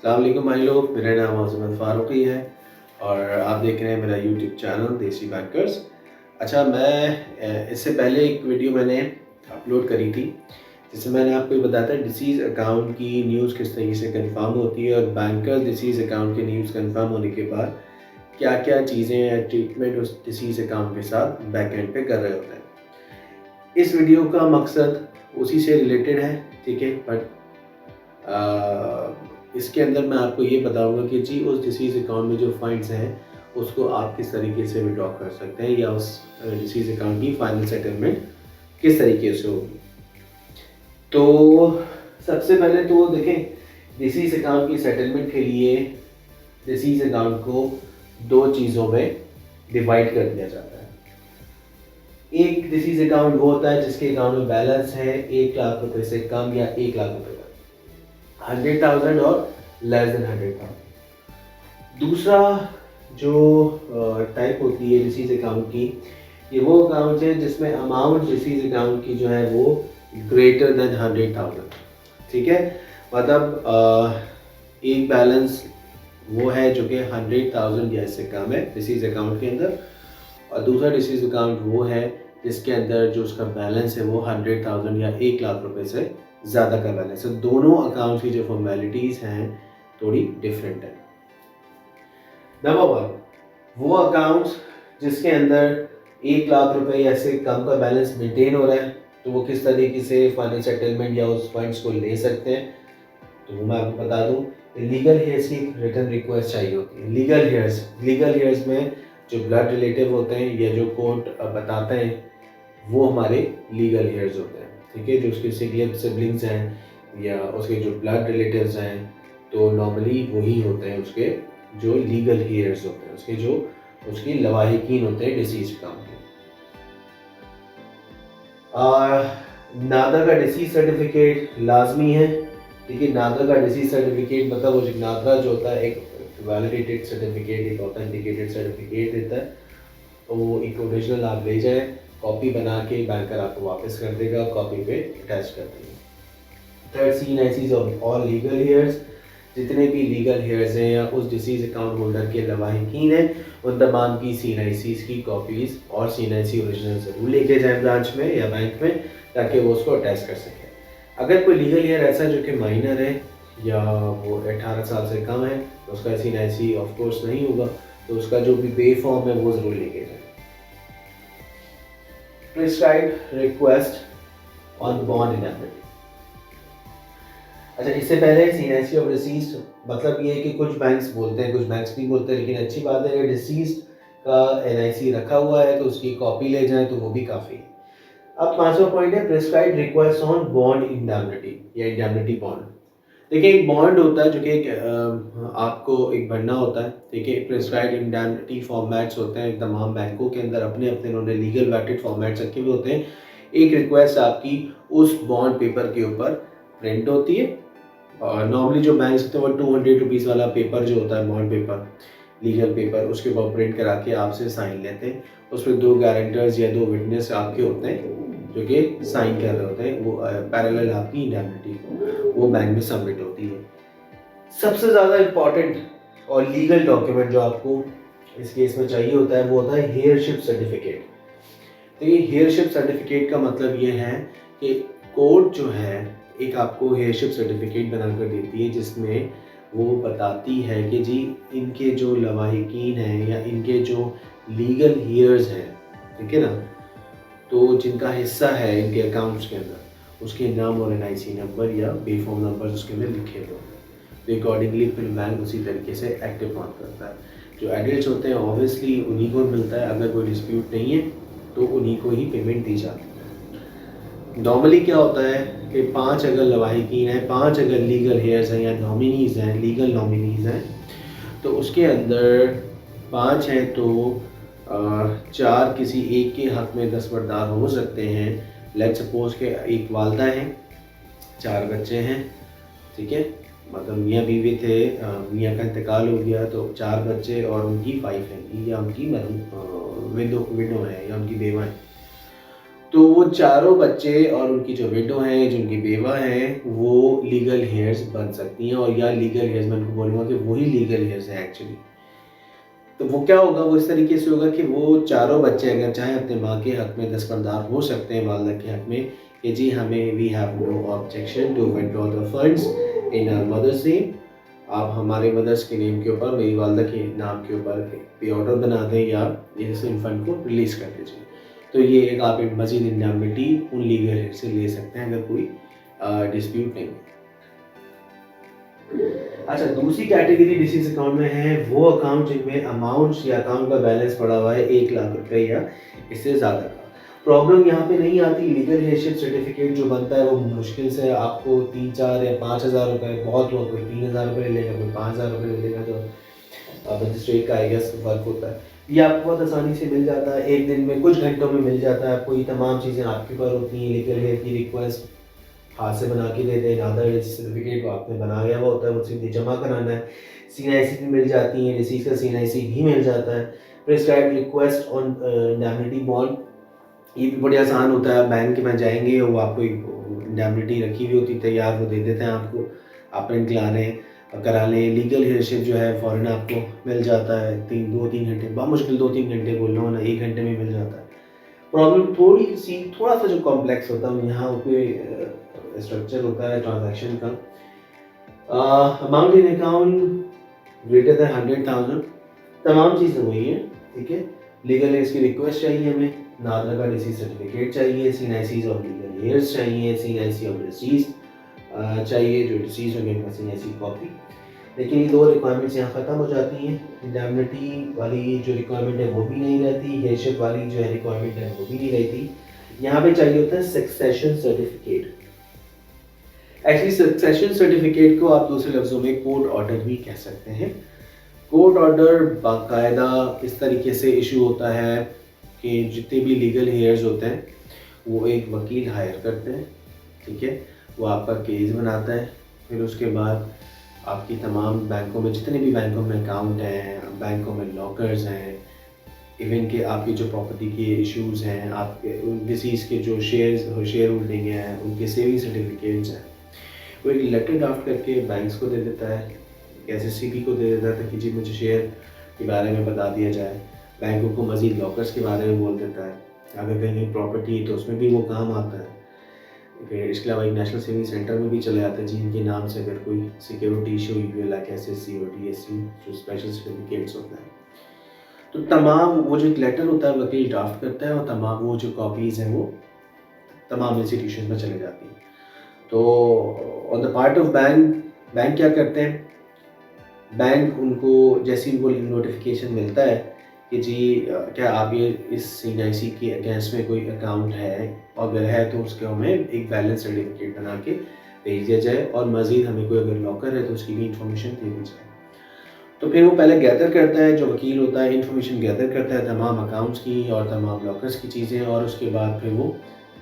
अस्सलाम वालेकुम भाई लोग, मेरा नाम अज़मत फ़ारूक़ी है और आप देख रहे हैं मेरा यूट्यूब चैनल देसी बैंकर्स। अच्छा, मैं इससे पहले एक वीडियो मैंने अपलोड करी थी जिसमें मैंने आपको ये बताया था डिसीज़ अकाउंट की न्यूज़ किस तरीके से कंफर्म होती है और बैंकर डिसीज़ अकाउंट की न्यूज़ कंफर्म होने के बाद क्या क्या चीज़ें या ट्रीटमेंट उस डिसीज़ अकाउंट के साथ बैक एंड पे कर रहे होते हैं। इस वीडियो का मकसद उसी से रिलेटेड है, ठीक है, बट इसके अंदर मैं आपको ये बताऊंगा कि जी उस डिसीज़ अकाउंट में जो फंड्स हैं उसको आप किस तरीके से विड्रॉ कर सकते हैं या उस डिसीज़ अकाउंट की फाइनल सेटलमेंट किस तरीके से होगी। तो सबसे पहले तो देखें, डिसीज़ अकाउंट की सेटलमेंट के लिए डिसीज़ अकाउंट को दो चीज़ों में डिवाइड कर दिया जाता है। एक डिसीज़ अकाउंट वो होता है जिसके अकाउंट में बैलेंस है 1 लाख रुपए से कम या 1 लाख रुपए का, 100,000 और लेस देन 100,000। दूसरा जो टाइप होती है डिसीज़ अकाउंट की, ये वो अकाउंट है जिसमें अमाउंट डिसीज़ अकाउंट की जो है वो ग्रेटर देन 100,000, ठीक है। मतलब एक बैलेंस वो है जो कि 100,000 या इससे कम है डिसीज़ अकाउंट के अंदर, और दूसरा डिसीज़ अकाउंट वो है जिसके अंदर जो उसका बैलेंस है वो 100,000 या 1 लाख रुपए से ज़्यादा का बैलेंस है। दोनों अकाउंट्स की जो फॉर्मेलिटीज़ हैं थोड़ी डिफरेंट है। नंबर वन, वो अकाउंट्स जिसके अंदर 1 लाख रुपए या से कम का बैलेंस मेंटेन हो रहा है, तो वो किस तरीके से फाइनल सेटलमेंट या उस फंड्स को ले सकते हैं, तो वो मैं आपको बता दूं। लीगल हेयर्स की रिटर्न रिक्वेस्ट चाहिए होती है। लीगल हेयर्स में जो ब्लड रिलेटिव होते हैं या जो कोर्ट बताते हैं वो हमारे लीगल हेयर्स होते हैं, ठीक है। जो उसके सिबलिंग्स हैं या उसके जो ब्लड रिलेटिव्स हैं, तो नॉर्मली वही होते हैं उसके जो लीगल हेयर्स होते हैं, उसके जो उसकी लवाहिकीन होते हैं डिसीज अकाउंट के। नादर का डिसीज सर्टिफिकेट लाजमी है, ठीक है। नादर का डिसीज सर्टिफिकेट मतलब वो नादरा जो होता है एक वैलिडेटेड सर्टिफिकेट, एक ऑथेंटिकेटेड सर्टिफिकेट देता है, तो वो एक ओरिजिनल आप ले जाएं, कॉपी बना के बैंकर आपको वापस कर देगा, कॉपी पे अटैच कर देंगे। Third, C/Cs of all legal hairs, जितने भी लीगल हेयर्स हैं या उस डिसीज अकाउंट होल्डर के लवाहिकीन हैं, उन तमाम की C/Cs की कॉपीज़ और C/C ओरिजिनल ज़रूर लेके जाएं ब्रांच में या बैंक में, ताकि वो उसको अटैच कर सकें। अगर कोई लीगल हेयर ऐसा जो कि माइनर है या वो 18 साल से कम है, तो उसका C/C ऑफ कोर्स नहीं होगा, तो उसका जो भी पे फॉर्म है वो ज़रूर लेके जाएं। Prescribed request on bond inability. अच्छा, इससे पहले C/C ऑफ डिसीज्ड मतलब ये है कि कुछ बैंक्स बोलते हैं, कुछ बैंक्स नहीं बोलते, लेकिन अच्छी बात है अगर डिसीज्ड का NIC रखा हुआ है तो उसकी कॉपी ले जाएं तो वो भी काफ़ी है। अब 5वां पॉइंट है प्रिस्क्राइब्ड रिक्वेस्ट ऑन बॉन्ड इंडैमिनिटी या इंडैमिनिटी बॉन्ड। देखिए, एक बॉन्ड होता है जो कि आपको एक भरना होता है, ठीक है। प्रिस्क्राइब्ड इंडैमिनिटी फॉर्मेट्स होते हैं तमाम बैंकों के अंदर, अपने अपने उन्होंने लीगल वेटेड फॉर्मेट्स रखे हुए होते हैं। एक रिक्वेस्ट आपकी उस बॉन्ड पेपर के ऊपर प्रिंट होती है, और नॉर्मली जो बैंक्स होते हैं वो 200 रुपीज़ वाला पेपर जो होता है बॉन्ड पेपर, लीगल पेपर, उसके ऊपर प्रिंट करा के आपसे साइन लेते हैं। उसमें 2 गारंटर्स या 2 विटनेस आपके होते हैं जो कि साइन कर रहे होते हैं। वो पैरेलल आपकी इंडैमिनिटी वो बैंक में सबमिट होती है। सबसे ज़्यादा इम्पॉर्टेंट और लीगल डॉक्यूमेंट जो आपको इस केस में चाहिए होता है वो होता है हेयरशिप सर्टिफिकेट। तो ये हेयरशिप सर्टिफिकेट का मतलब ये है कि कोर्ट जो है एक आपको हेयरशिप सर्टिफिकेट बनाकर देती है जिसमें वो बताती है कि जी इनके जो लवाहिकीन हैं या इनके जो लीगल हेयर्स हैं, ठीक है ना, तो जिनका हिस्सा है इनके अकाउंट्स के अंदर, उसके नाम और NIC नंबर या बेफॉर्म नंबर उसके अंदर लिखे हुए हैं। तो अकॉर्डिंगली फिर बैंक उसी तरीके से एक्टिव बात करता है। जो एडल्ट होते हैं ऑब्वियसली उन्हीं को मिलता है, अगर कोई डिस्प्यूट नहीं है तो उन्हीं को ही पेमेंट दी जाती है। नॉर्मली क्या होता है कि 5 अगर लवाहिकीन हैं, 5 अगर लीगल हेयर्स हैं या नॉमिनीज़ हैं, लीगल नॉमिनीज़ हैं, तो उसके अंदर 5 हैं तो 4 किसी एक के हक़ में दस्तबरदार हो सकते हैं। लेट्स सपोज के एक वालदा हैं, 4 बच्चे हैं, ठीक है, मतलब मियाँ बीवी थे, मियाँ का इंतकाल हो गया तो 4 बच्चे और उनकी वाइफ हैं या उनकी विडो है या उनकी बेवा है। तो वो चारों बच्चे और उनकी जो विडो हैं, जो उनकी बेवा हैं, वो लीगल हेयर्स बन सकती हैं, और या लीगल हेयर्स मैं उनको बोलूँगा कि वही लीगल हेयर्स हैं एक्चुअली। तो वो क्या होगा, वो इस तरीके से होगा कि वो चारों बच्चे अगर चाहें अपने माँ के हक़ में दस्तबरदार हो सकते हैं वालिदा के हक़ में कि जी हमें we have no objection to withdraw the funds in our mother's name. आप हमारे मदर्स के नेम के ऊपर, मेरी वालिदा के नाम के ऊपर पे ऑर्डर बना दें या इस इन फंड को रिलीज़ कर दीजिए। तो ये एक आप एक मज़ीद इंडैमिनिटी उन लीगल हेड से ले सकते हैं अगर कोई डिस्प्यूट नहीं है। अच्छा, दूसरी कैटेगरी डिसीज अकाउंट में है वो अकाउंट जिनमें अमाउंट्स या अकाउंट का बैलेंस पड़ा हुआ है 1 लाख रुपए या इससे ज़्यादा का। प्रॉब्लम यहाँ पे नहीं आती, लीगल हेयरशिप सर्टिफिकेट जो बनता है वो मुश्किल से आपको 3-4 या 5,000 रुपये, बहुत लोग कोई 3,000 रुपये लेगा, कोई 5,000 रुपये लेगा, जो मजिस्ट्रेट का आई गेस वर्क होता है। ये आपको बहुत आसानी से मिल जाता है, एक दिन में कुछ घंटों में मिल जाता है आपको। ये तमाम चीज़ें आपके पास होती हैं। लीगल हेयर की रिक्वेस्ट हाथ से बना के दे दें, आधार सर्टिफिकेट वो आपने बना गया हुआ होता है, वो सीधे जमा कराना है। CNIC भी मिल जाती है, डिसीज का CNIC भी मिल जाता है। प्रिस्क्राइब्ड रिक्वेस्ट ऑन इंडैमिनिटी बॉन्ड, ये भी बड़ी आसान होता है। बैंक में जाएंगे, वो आपको इंडैमिनिटी रखी हुई होती है तैयार, वो दे देते हैं आपको, आप प्रिंट करा लें। लीगल हेयरशिप जो है फ़ौरन आपको मिल जाता है, 2-3 घंटे, बहुत मुश्किल 2-3 घंटे बोल रहा हूँ ना, 1 घंटे में मिल जाता है। प्रॉब्लम थोड़ा सा जो कॉम्प्लेक्स होता है यहाँ पे स्ट्रक्चर होता है ट्रांजैक्शन का। Amount in account greater than 100,000, तमाम चीज़ें वही हैं, ठीक है। लीगल हेयर्स की रिक्वेस्ट चाहिए हमें, नादरा का डिसीज सर्टिफिकेट चाहिए, CNICs ऑफ लीगल हेयर्स चाहिए, CNIC ऑफ डिसीज चाहिए, जो डिसीज होंगे उनका CNIC कॉपी। लेकिन ये 2 रिक्वायरमेंट्स यहाँ ख़त्म हो जाती हैं। इंडैमिनिटी वाली जो रिक्वायरमेंट है वो भी नहीं रहती, हेयरशिप वाली जो है रिक्वायरमेंट है वो भी नहीं रहती। यहाँ पे चाहिए होता है succession certificate. Actually succession certificate को आप दूसरे लफ्ज़ों में कोर्ट ऑर्डर भी कह सकते हैं। कोर्ट ऑर्डर बाकायदा इस तरीके से इशू होता है कि जितने भी लीगल हेयर्स होते हैं वो एक वकील हायर करते हैं, ठीक है। वो आपका केस बनाता है, फिर उसके बाद आपकी तमाम बैंकों में, जितने भी बैंकों में अकाउंट हैं, बैंकों में लॉकर्स हैं, इवन के आपकी जो प्रॉपर्टी के इश्यूज़ हैं, आपके डिसीज़ के जो शेयर होल्डिंग हैं, उनके सेविंग सर्टिफिकेट्स हैं, वो एक लेटर ड्राफ्ट करके बैंक्स को दे देता है, SSCB को दे देता है कि जी मुझे शेयर के बारे में बता दिया जाए। बैंकों को मज़ीद लॉकर्स के बारे में बोल देता है, अगर कहीं प्रॉपर्टी तो उसमें भी वो काम आता है। फिर इसके अलावा एक नेशनल सेविंग सेंटर में भी चले जाते हैं जिनके नाम से अगर कोई सिक्योरिटी इशू हुई है, लाइक SSC और DSC जो स्पेशल सर्टिफिकेट्स होते हैं। तो तमाम वो जो एक लेटर होता है वकील ड्राफ्ट करता है, और तमाम वो जो कॉपीज़ हैं वो तमाम इंस्टीट्यूशन में चले जाती हैं। तो on the part of bank क्या करते हैं, बैंक उनको जैसे ही वो नोटिफिकेशन मिलता है कि जी क्या आप ये इस CNIC के अगेंस्ट में कोई अकाउंट है, अगर है तो उसके हमें एक बैलेंस सर्टिफिकेट बना के भेज दिया जाए, और मज़ीद हमें कोई अगर लॉकर है तो उसकी भी इंफॉर्मेशन दे दी जाए। तो फिर वो पहले गैदर करता है, जो वकील होता है इंफॉर्मेशन गैदर करता है तमाम अकाउंट्स की और तमाम लॉकर्स की चीज़ें, और उसके बाद फिर वो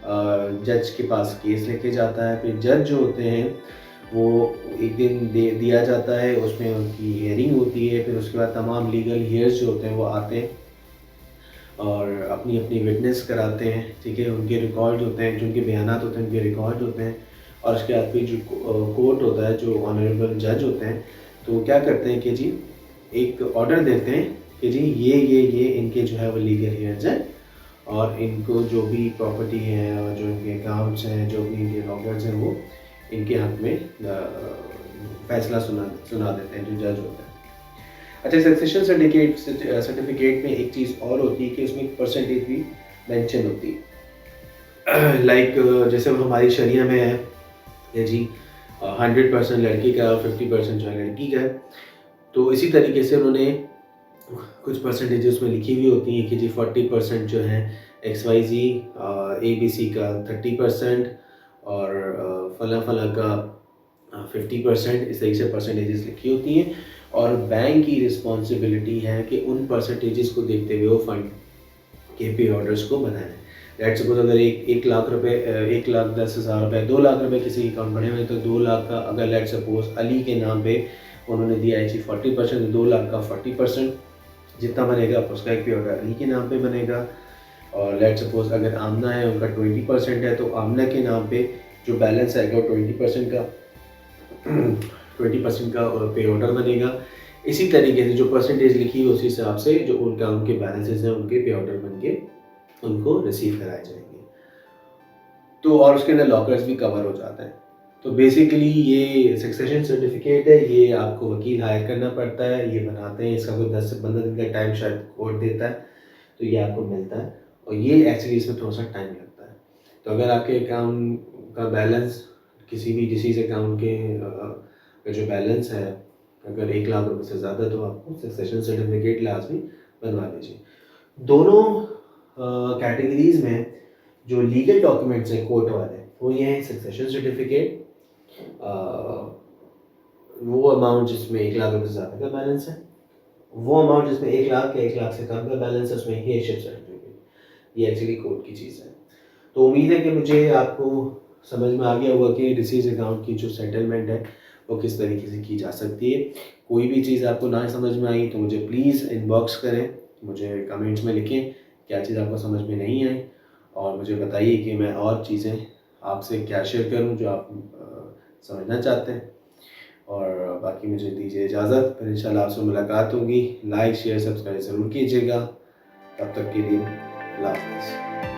जज के पास केस लेके जाता है। फिर जज जो होते हैं वो एक दिन दिया जाता है, उसमें उनकी हियरिंग होती है। फिर उसके बाद तमाम लीगल हेयर्स जो होते हैं वो आते हैं और अपनी अपनी विटनेस कराते हैं, ठीक है। उनके रिकॉर्ड होते हैं, जो उनके बयानात होते हैं उनके रिकॉर्ड होते हैं। और उसके बाद फिर जो कोर्ट होता है, जो ऑनरेबल जज होते हैं, तो वो क्या करते हैं कि जी एक ऑर्डर देते हैं कि जी ये इनके जो है वो लीगल हेयर्स हैं, और इनको जो भी प्रॉपर्टी है और जो इनके अकाउंट्स हैं, जो भी इनके लॉकर्स हैं, वो इनके हक में फैसला सुना देते हैं जो जज होता है। अच्छा, सक्सेशन सर्टिफिकेट में एक चीज़ और होती है कि उसमें एक परसेंटेज भी मेंशन होती है। लाइक जैसे हमारी शरिया में है कि जी 100% लड़की का, 50% जो है लड़की का है। तो इसी तरीके से उन्होंने कुछ परसेंटेज उसमें लिखी हुई होती हैं कि जी 40% जो है XYZ ABC का 30% और फला का 50%, इस तरीके से परसेंटेजेस लिखी होती हैं। और बैंक की रिस्पॉन्सिबिलिटी है कि उन परसेंटेजेस को देखते हुए वो फंड के पे ऑर्डर्स को बनाएं। लेट्स सपोज अगर 1 लाख रुपए, 1,10,000 रुपये, 2 लाख रुपए किसी अकाउंट बने हुए, तो 2 लाख का अगर लेट्स सपोज अली के नाम पे उन्होंने दिया है जी 40%, 2 लाख का 40% जितना बनेगा उसका एक पे ऑर्डर अली के नाम पे बनेगा। और लेट सपोज अगर आमना है उनका 20% है, तो आमना के नाम पे जो बैलेंस आएगा वो 20% का 20% का पे ऑर्डर बनेगा। इसी तरीके से जो परसेंटेज लिखी है उसी हिसाब से जो उनके बैलेंसेस हैं उनके पे ऑर्डर बन के उनको रिसीव कराए जाएंगे। तो और उसके अंदर लॉकर्स भी कवर हो जाता है। तो बेसिकली ये सक्सेशन सर्टिफिकेट है, ये आपको वकील हायर करना पड़ता है, ये बनाते हैं, इसका कोई 10 से 15 दिन का टाइम शायद कोर्ट देता है, तो ये आपको मिलता है और ये एक्चुअली इसमें थोड़ा सा टाइम लगता है। तो अगर आपके अकाउंट का बैलेंस किसी भी डिसीज अकाउंट के का जो बैलेंस है अगर 1 लाख रुपए से ज़्यादा, तो आपको सक्सेशन सर्टिफिकेट लाजमी बनवा लीजिए। दोनों कैटेगरीज में जो लीगल डॉक्यूमेंट्स हैं कोर्ट वाले, वो ये हैं सक्सेशन सर्टिफिकेट, वो अमाउंट जिसमें 1 लाख रुपए से ज़्यादा का बैलेंस है, वो अमाउंट जिसमें 1 लाख या 1 लाख से कम का बैलेंस है, उसमें हेयरशिप सर्टिफिकेट, ये एक्चुअली कोर्ट की चीज़ है। तो उम्मीद है कि मुझे आपको समझ में आ गया होगा कि डिसीज अकाउंट की जो सेटलमेंट है वो किस तरीके से की जा सकती है। कोई भी चीज़ आपको ना समझ में आई तो मुझे प्लीज़ इनबॉक्स करें, मुझे कमेंट्स में लिखें क्या चीज़ आपको समझ में नहीं आई, और मुझे बताइए कि मैं और चीज़ें आपसे क्या शेयर करूं जो आप समझना चाहते हैं। और बाकी मुझे दीजिए इजाज़त, फिर इंशाल्लाह आपसे मुलाकात होगी। लाइक शेयर सब्सक्राइब ज़रूर कीजिएगा। तब तक के लिए अल्लाह हाफ़िज़।